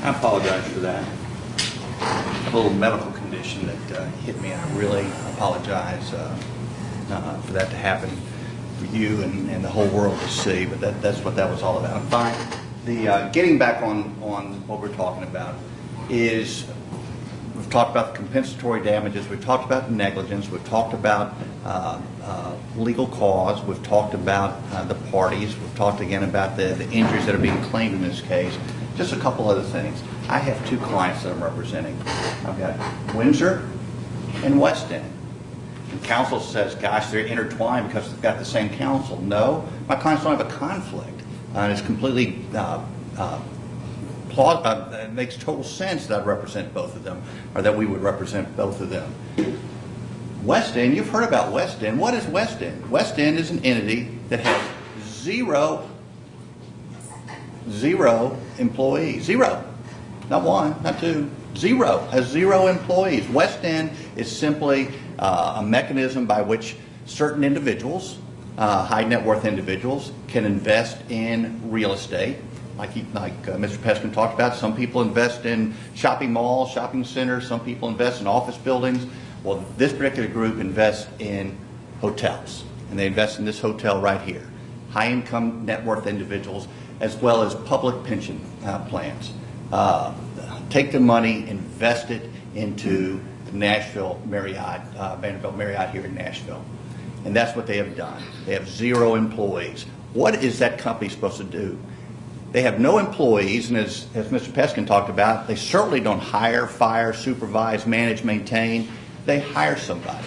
I apologize for that. I have a little medical condition that hit me, and I really apologize for that to happen for you and the whole world to see, but that's what that was all about. Fine. Getting back on what we're talking about is, we've talked about the compensatory damages, we've talked about negligence, we've talked about legal cause, we've talked about the parties, we've talked again about the injuries that are being claimed in this case. Just a couple other things. I have two clients that I'm representing. I've got Windsor and West End. And counsel says, gosh, they're intertwined because they've got the same counsel. No, my clients don't have a conflict. It's completely it makes total sense that I represent both of them, or that we would represent both of them. West End, you've heard about West End. What is West End? West End is an entity that has zero employees. Zero. Not one, not two. Zero. Has zero employees. West End is simply a mechanism by which certain individuals, high net worth individuals, can invest in real estate. Like Mr. Peskin talked about, some people invest in shopping malls, shopping centers. Some people invest in office buildings. Well, this particular group invests in hotels, and they invest in this hotel right here. High income net worth individuals, as well as public pension plans. Take the money, invest it into the Nashville Marriott, Vanderbilt Marriott here in Nashville. And that's what they have done. They have zero employees. What is that company supposed to do? They have no employees, and as Mr. Peskin talked about, they certainly don't hire, fire, supervise, manage, maintain. They hire somebody.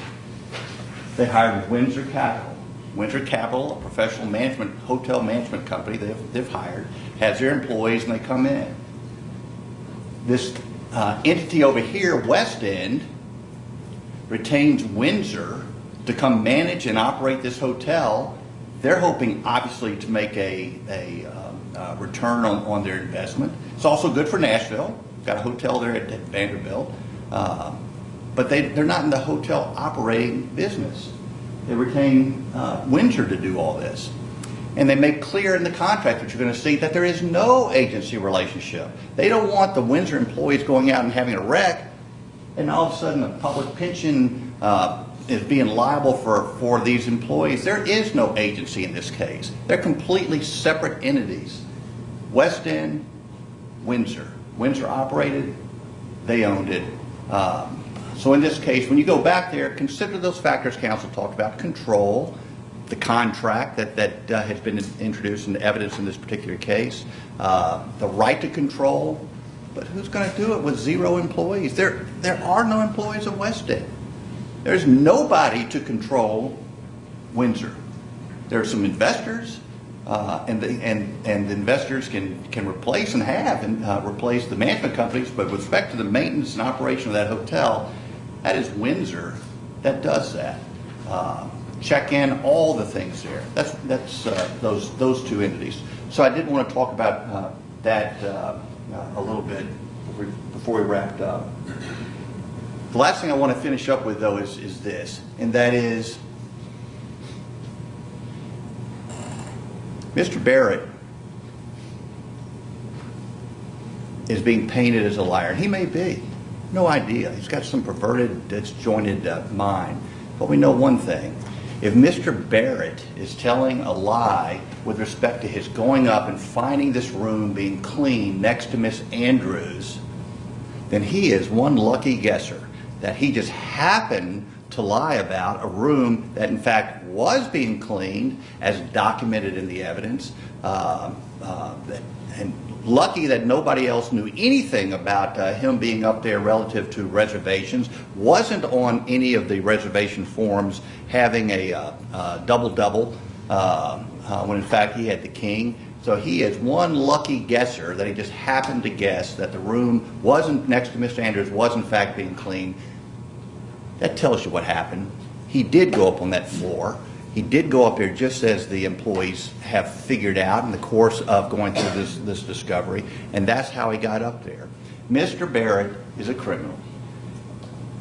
They hired Windsor Capital. Windsor Capital, a professional management, hotel management company they've hired, has their employees, and they come in. This entity over here, West End, retains Windsor to come manage and operate this hotel. They're hoping, obviously, to make a return on their investment. It's also good for Nashville. Got a hotel there at Vanderbilt. But they're not in the hotel operating business. They retain Windsor to do all this. And they make clear in the contract that you're going to see that there is no agency relationship. They don't want the Windsor employees going out and having a wreck, and all of a sudden the public pension is being liable for these employees. There is no agency in this case. They're completely separate entities. West End, Windsor. Windsor operated, they owned it. So in this case, when you go back there, consider those factors counsel talked about: control, the contract that has been introduced into evidence in this particular case, the right to control. But who's going to do it with zero employees? There are no employees at West End. There's nobody to control Windsor. There are some investors, and the investors can replace and have replace the management companies. But with respect to the maintenance and operation of that hotel, that is Windsor that does that. Check in, all the things there. That's those two entities. So I did want to talk about that a little bit before we wrapped up. The last thing I want to finish up with, though, is this, and that is Mr. Barrett is being painted as a liar. He may be. No idea. He's got some perverted, disjointed mind. But we know one thing. If Mr. Barrett is telling a lie with respect to his going up and finding this room being cleaned next to Miss Andrews, then he is one lucky guesser that he just happened to lie about a room that in fact was being cleaned as documented in the evidence, and lucky that nobody else knew anything about him being up there relative to reservations, wasn't on any of the reservation forms having a double-double when in fact he had the king. So he is one lucky guesser that he just happened to guess that the room wasn't next to Mr. Andrews, was in fact being cleaned. That tells you what happened. He did go up on that floor. He did go up there just as the employees have figured out in the course of going through this discovery, and that's how he got up there. Mr. Barrett is a criminal.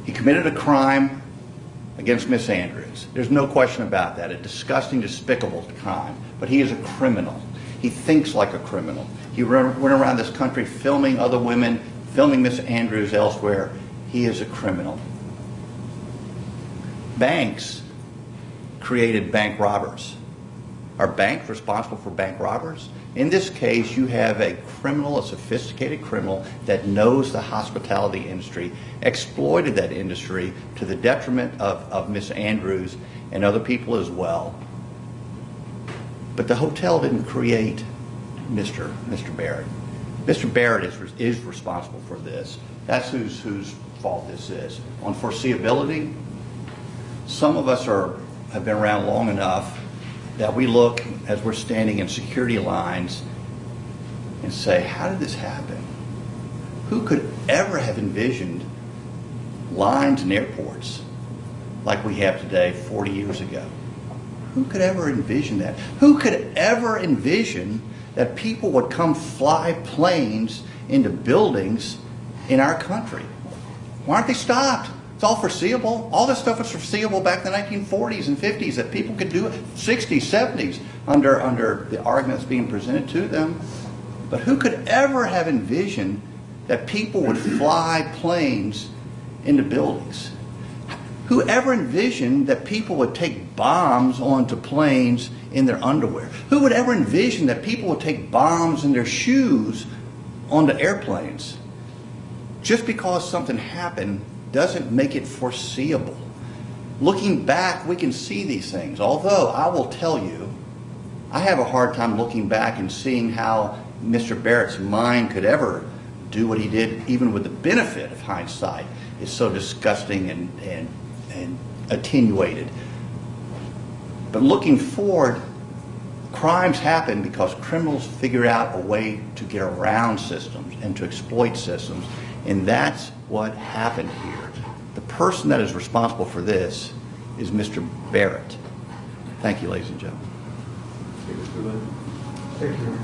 He committed a crime against Miss Andrews. There's no question about that. A disgusting, despicable crime. But he is a criminal. He thinks like a criminal. He went around this country filming other women, filming Miss Andrews elsewhere. He is a criminal. Banks created bank robbers. Are banks responsible for bank robbers? In this case, you have a criminal, a sophisticated criminal that knows the hospitality industry, exploited that industry to the detriment of Miss Andrews and other people as well. But the hotel didn't create Mr. Barrett. Mr. Barrett is responsible for this. That's whose fault this is. On foreseeability, some of us have been around long enough that we look as we're standing in security lines and say, how did this happen? Who could ever have envisioned lines in airports like we have today 40 years ago? Who could ever envision that? Who could ever envision that people would come fly planes into buildings in our country? Why aren't they stopped? It's all foreseeable. All this stuff was foreseeable back in the 1940s and 50s, that people could do it, 60s, 70s, under the arguments being presented to them. But who could ever have envisioned that people would fly planes into buildings? Who ever envisioned that people would take bombs onto planes in their underwear? Who would ever envision that people would take bombs in their shoes onto airplanes? Just because something happened doesn't make it foreseeable. Looking back, we can see these things. Although, I will tell you, I have a hard time looking back and seeing how Mr. Barrett's mind could ever do what he did, even with the benefit of hindsight. It's so disgusting and attenuated. But looking forward, crimes happen because criminals figure out a way to get around systems and to exploit systems. And that's what happened here. The person that is responsible for this is Mr. Barrett. Thank you, ladies and gentlemen. Thank you.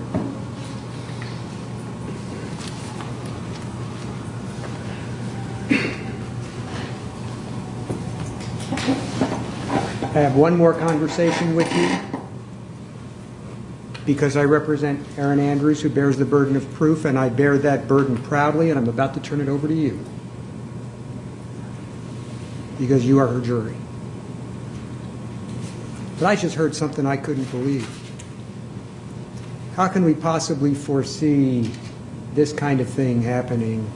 I have one more conversation with you because I represent Erin Andrews, who bears the burden of proof, and I bear that burden proudly, and I'm about to turn it over to you because you are her jury. But I just heard something I couldn't believe. How can we possibly foresee this kind of thing happening,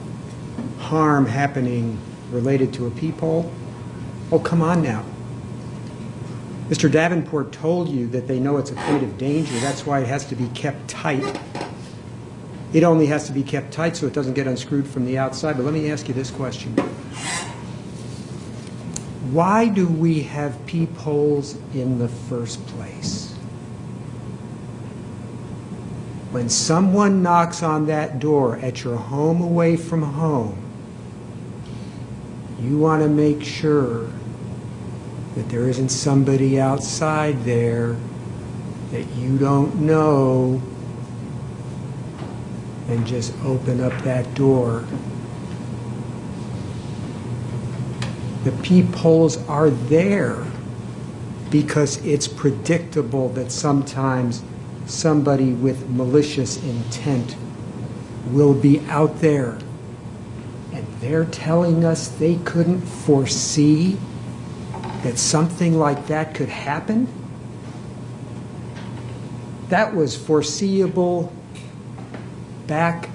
harm happening related to a peephole? Oh, come on now. Mr. Davenport told you that they know it's a point of danger. That's why it has to be kept tight. It only has to be kept tight so it doesn't get unscrewed from the outside. But let me ask you this question. Why do we have peepholes in the first place? When someone knocks on that door at your home away from home, you want to make sure that there isn't somebody outside there that you don't know, and just open up that door. The peepholes are there because it's predictable that sometimes somebody with malicious intent will be out there. And they're telling us they couldn't foresee that something like that could happen? That was foreseeable back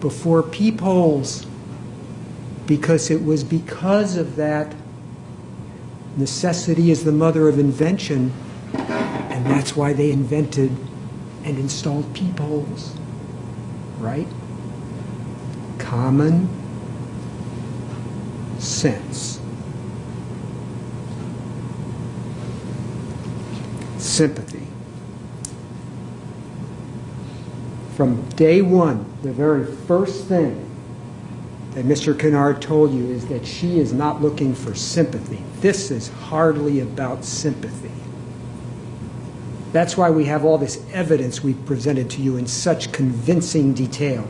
before peepholes, because it was because of that necessity is the mother of invention, and that's why they invented and installed peepholes, right? Common sense. Sympathy. From day one, the very first thing that Mr. Kennard told you is that she is not looking for sympathy. This is hardly about sympathy. That's why we have all this evidence we've presented to you in such convincing detail.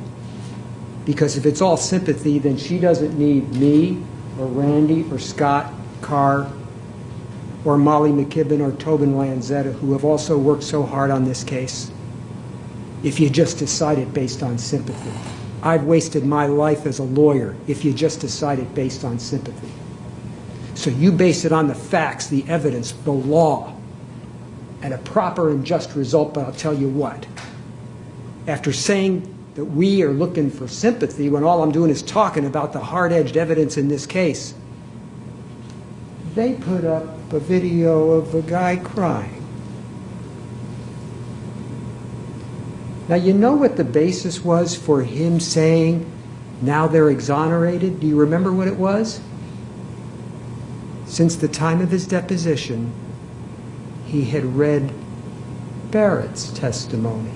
Because if it's all sympathy, then she doesn't need me or Randy or Scott Carr or Molly McKibben or Tobin Lanzetta, who have also worked so hard on this case, if you just decide it based on sympathy. I've wasted my life as a lawyer if you just decide it based on sympathy. So you base it on the facts, the evidence, the law, and a proper and just result. But I'll tell you what, after saying that we are looking for sympathy when all I'm doing is talking about the hard-edged evidence in this case, they put up a video of a guy crying. Now, you know what the basis was for him saying, now they're exonerated? Do you remember what it was? Since the time of his deposition, he had read Barrett's testimony.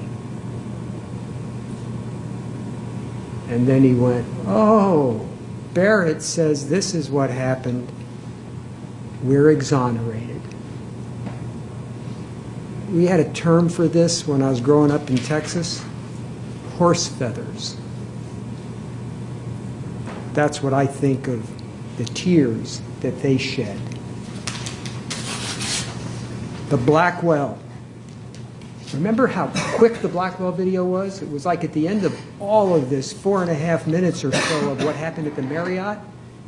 And then he went, oh, Barrett says this is what happened. We're exonerated. We had a term for this when I was growing up in Texas, horse feathers. That's what I think of the tears that they shed. The Blackwell. Remember how quick the Blackwell video was? It was like at the end of all of this 4.5 minutes or so of what happened at the Marriott,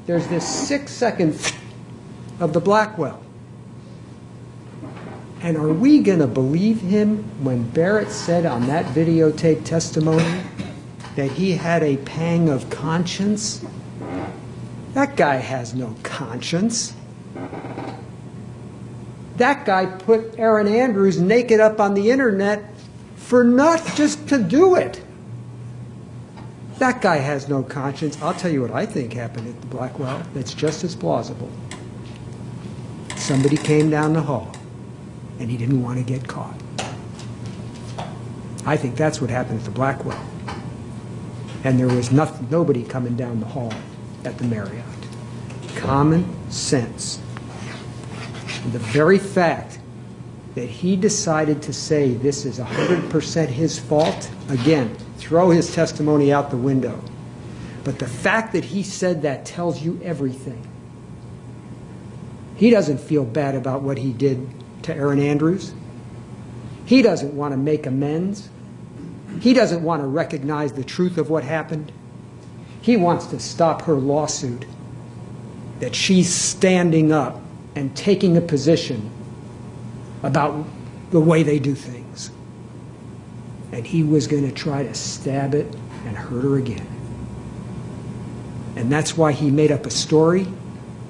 there's this 6-second of the Blackwell. And are we going to believe him when Barrett said on that videotape testimony that he had a pang of conscience? That guy has no conscience. That guy put Erin Andrews naked up on the internet for not just to do it. That guy has no conscience. I'll tell you what I think happened at the Blackwell that's just as plausible. Somebody came down the hall and he didn't want to get caught. I think that's what happened at the Blackwell. And there was nobody coming down the hall at the Marriott. Common sense. And the very fact that he decided to say this is 100% his fault, again, throw his testimony out the window. But the fact that he said that tells you everything. He doesn't feel bad about what he did to Erin Andrews. He doesn't want to make amends. He doesn't want to recognize the truth of what happened. He wants to stop her lawsuit that she's standing up and taking a position about the way they do things. And he was going to try to stab it and hurt her again. And that's why he made up a story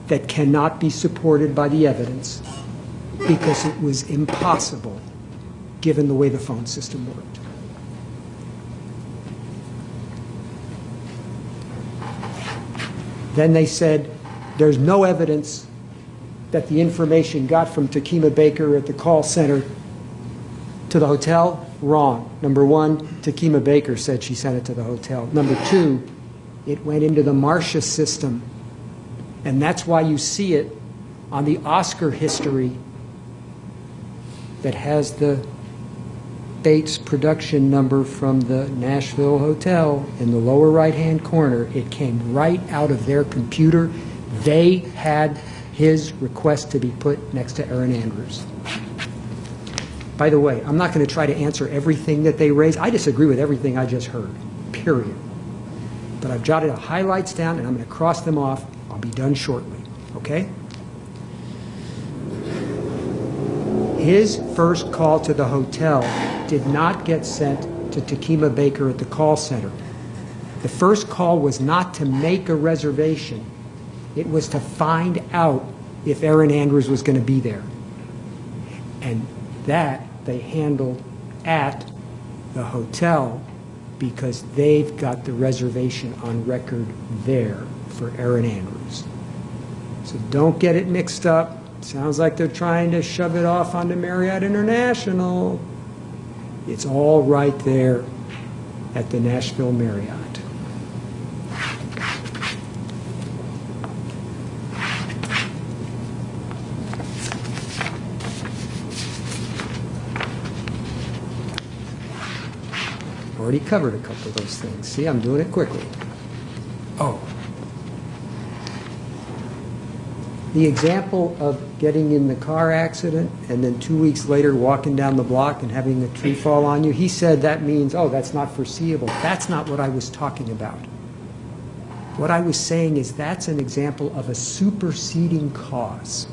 that cannot be supported by the evidence, because it was impossible given the way the phone system worked. Then they said there's no evidence that the information got from Takima Baker at the call center to the hotel. Wrong. Number one, Takima Baker said she sent it to the hotel. Number two, it went into the Marcia system. And that's why you see it on the Oscar history that has the Bates production number from the Nashville Hotel in the lower right-hand corner. It came right out of their computer. They had his request to be put next to Erin Andrews. By the way, I'm not going to try to answer everything that they raised. I disagree with everything I just heard, period. But I've jotted highlights down, and I'm going to cross them off. I'll be done shortly, okay? His first call to the hotel did not get sent to Takima Baker at the call center. The first call was not to make a reservation. It was to find out if Erin Andrews was going to be there. And that they handled at the hotel because they've got the reservation on record there for Erin Andrews. So don't get it mixed up. Sounds like they're trying to shove it off onto Marriott International. It's all right there at the Nashville Marriott. Already covered a couple of those things. See, I'm doing it quickly. Oh. The example of getting in the car accident and then 2 weeks later walking down the block and having a tree fall on you, he said that means, oh, that's not foreseeable. That's not what I was talking about. What I was saying is that's an example of a superseding cause,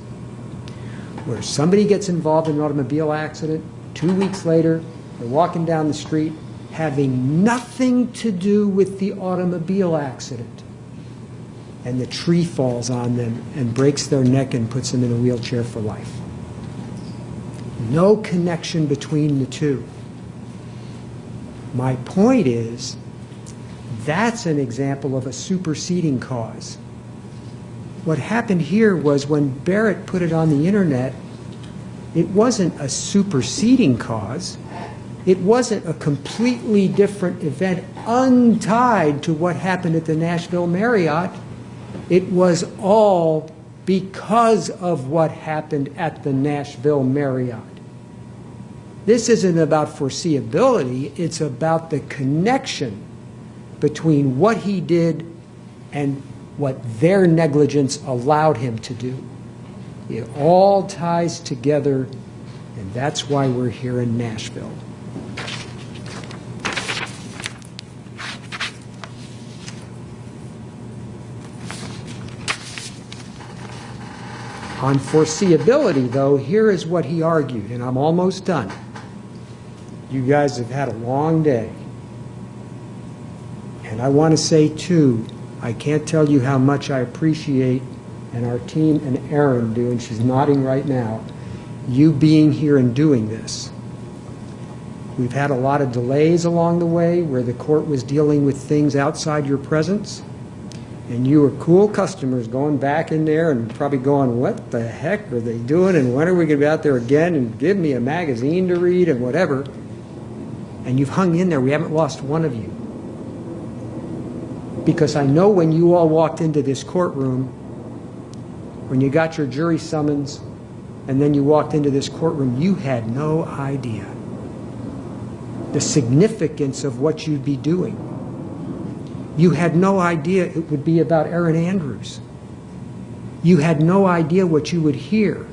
where somebody gets involved in an automobile accident, 2 weeks later, they're walking down the street having nothing to do with the automobile accident, and the tree falls on them and breaks their neck and puts them in a wheelchair for life. No connection between the two. My point is, that's an example of a superseding cause. What happened here was when Barrett put it on the internet, it wasn't a superseding cause. It wasn't a completely different event untied to what happened at the Nashville Marriott. It was all because of what happened at the Nashville Marriott. This isn't about foreseeability, it's about the connection between what he did and what their negligence allowed him to do. It all ties together, and that's why we're here in Nashville. On foreseeability, though, here is what he argued, and I'm almost done. You guys have had a long day. And I want to say, too, I can't tell you how much I appreciate, and our team and Erin do, and she's nodding right now, you being here and doing this. We've had a lot of delays along the way where the court was dealing with things outside your presence. And you were cool customers going back in there and probably going, what the heck are they doing? And when are we going to be out there again? And give me a magazine to read and whatever. And you've hung in there. We haven't lost one of you. Because I know when you all walked into this courtroom, when you got your jury summons, and then you walked into this courtroom, you had no idea the significance of what you'd be doing. You had no idea it would be about Erin Andrews. You had no idea what you would hear.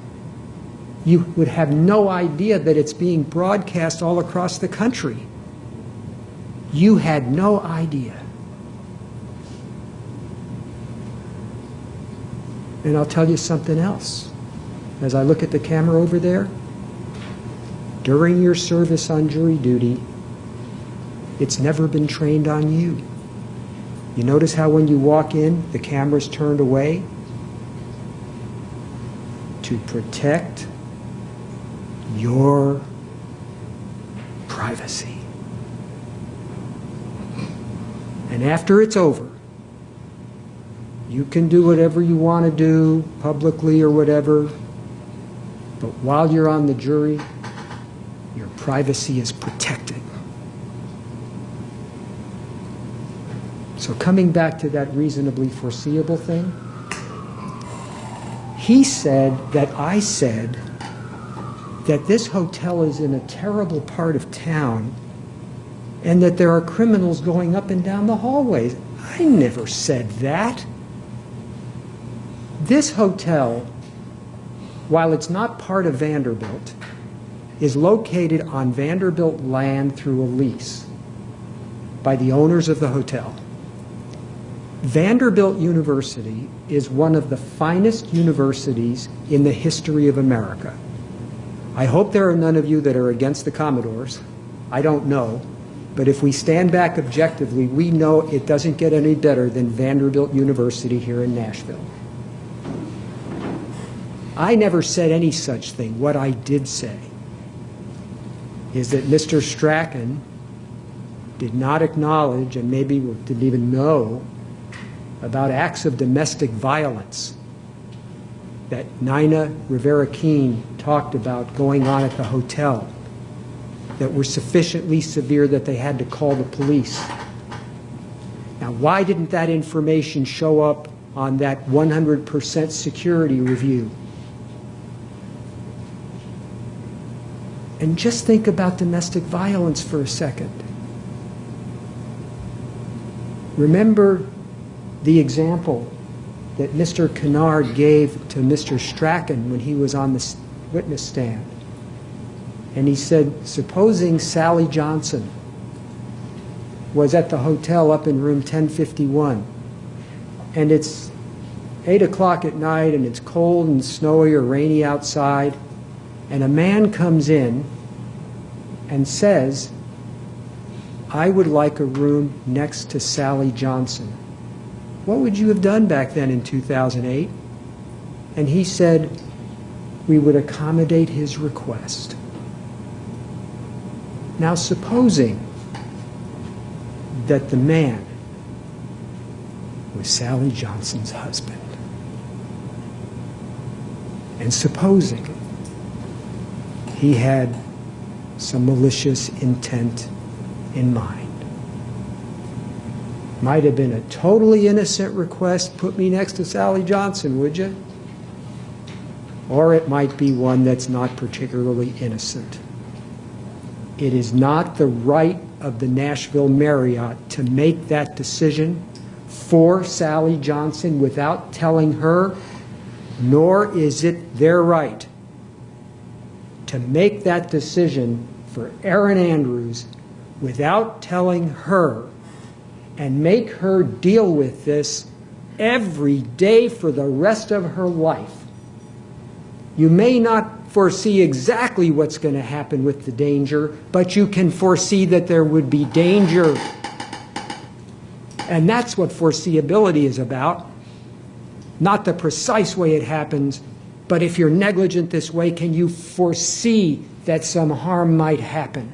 You would have no idea that it's being broadcast all across the country. You had no idea. And I'll tell you something else. As I look at the camera over there, during your service on jury duty, it's never been trained on you. You notice how when you walk in, the camera's turned away? To protect your privacy. And after it's over, you can do whatever you want to do, publicly or whatever, but while you're on the jury, your privacy is protected. So coming back to that reasonably foreseeable thing, he said that I said that this hotel is in a terrible part of town and that there are criminals going up and down the hallways. I never said that. This hotel, while it's not part of Vanderbilt, is located on Vanderbilt land through a lease by the owners of the hotel. Vanderbilt University is one of the finest universities in the history of America. I hope there are none of you that are against the Commodores. I don't know. But if we stand back objectively, we know it doesn't get any better than Vanderbilt University here in Nashville. I never said any such thing. What I did say is that Mr. Strachan did not acknowledge, and maybe didn't even know, about acts of domestic violence that Nina Rivera-Keene talked about going on at the hotel that were sufficiently severe that they had to call the police. Now, why didn't that information show up on that 100% security review? And just think about domestic violence for a second. Remember the example that Mr. Kennard gave to Mr. Strachan when he was on the witness stand. And he said, supposing Sally Johnson was at the hotel up in room 1051, and it's 8 o'clock at night and it's cold and snowy or rainy outside, and a man comes in and says, I would like a room next to Sally Johnson. What would you have done back then in 2008? And he said, we would accommodate his request. Now, supposing that the man was Sally Johnson's husband, and supposing he had some malicious intent in mind. Might have been a totally innocent request, put me next to Sally Johnson, would you? Or it might be one that's not particularly innocent. It is not the right of the Nashville Marriott to make that decision for Sally Johnson without telling her, nor is it their right to make that decision for Erin Andrews without telling her and make her deal with this every day for the rest of her life. You may not foresee exactly what's going to happen with the danger, but you can foresee that there would be danger. And that's what foreseeability is about. Not the precise way it happens, but if you're negligent this way, can you foresee that some harm might happen?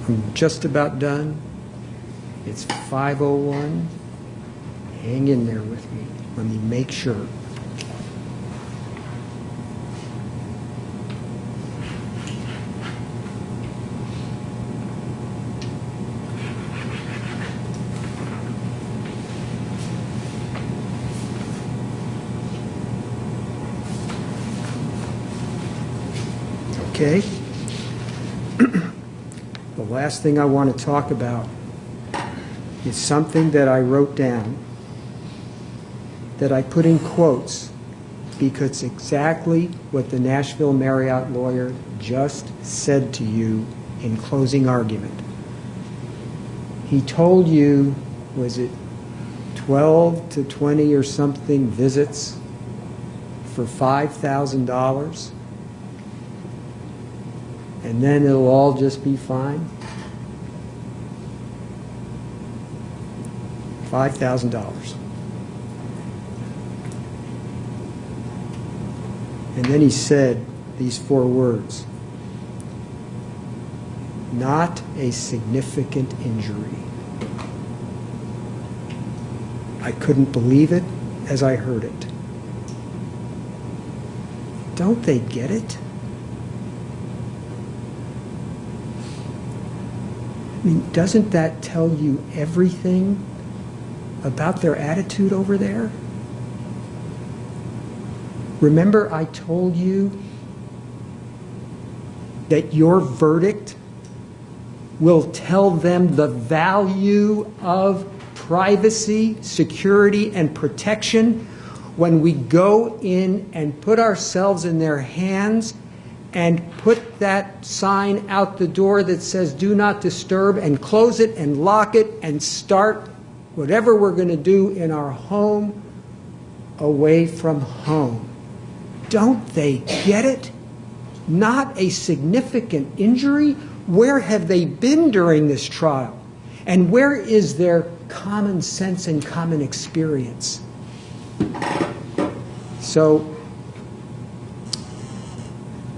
I'm just about done. It's 5:01. Hang in there with me. Let me make sure. Okay. The last thing I want to talk about is something that I wrote down that I put in quotes because it's exactly what the Nashville Marriott lawyer just said to you in closing argument. He told you, was it 12 to 20 or something visits for $5,000? And then it'll all just be fine? $5,000. And then he said these 4 words: not a significant injury. I couldn't believe it as I heard it. Don't they get it? I mean, doesn't that tell you everything about their attitude over there? Remember, I told you that your verdict will tell them the value of privacy, security, and protection when we go in and put ourselves in their hands and put that sign out the door that says do not disturb, and close it and lock it and start whatever we're going to do in our home away from home. Don't they get it? Not a significant injury? Where have they been during this trial? And where is their common sense and common experience? So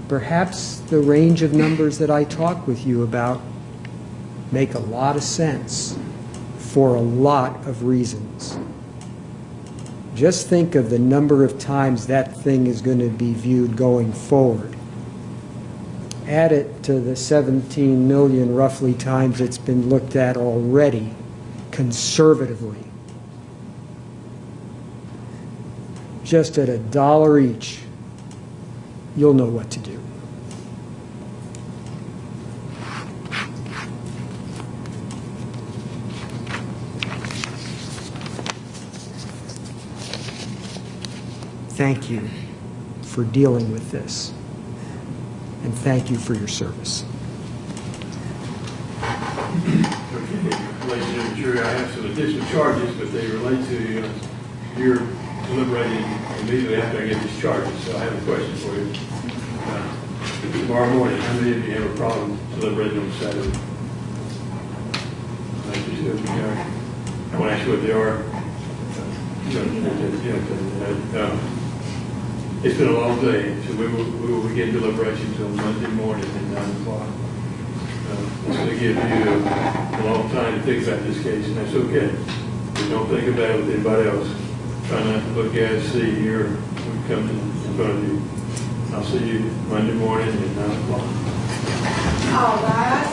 perhaps the range of numbers that I talk with you about make a lot of sense for a lot of reasons. Just think of the number of times that thing is going to be viewed going forward. Add it to the 17 million roughly times it's been looked at already, conservatively. Just at $1 each, you'll know what to do. thank you for dealing with this, and thank you for your service. Relate to the jury, I have some additional charges, but they relate to your deliberating immediately after I get these charges. So I have a question for you. Tomorrow morning, how many of you have a problem deliberating on Saturday? I want to ask you what they are. It's been a long day, so we will begin deliberations on Monday morning at 9 o'clock. It's going to give you a long time to think about this case, and that's okay. But don't think about it with anybody else. Try not to look at it, see, here, we come in front of you. I'll see you Monday morning at 9 o'clock. All right.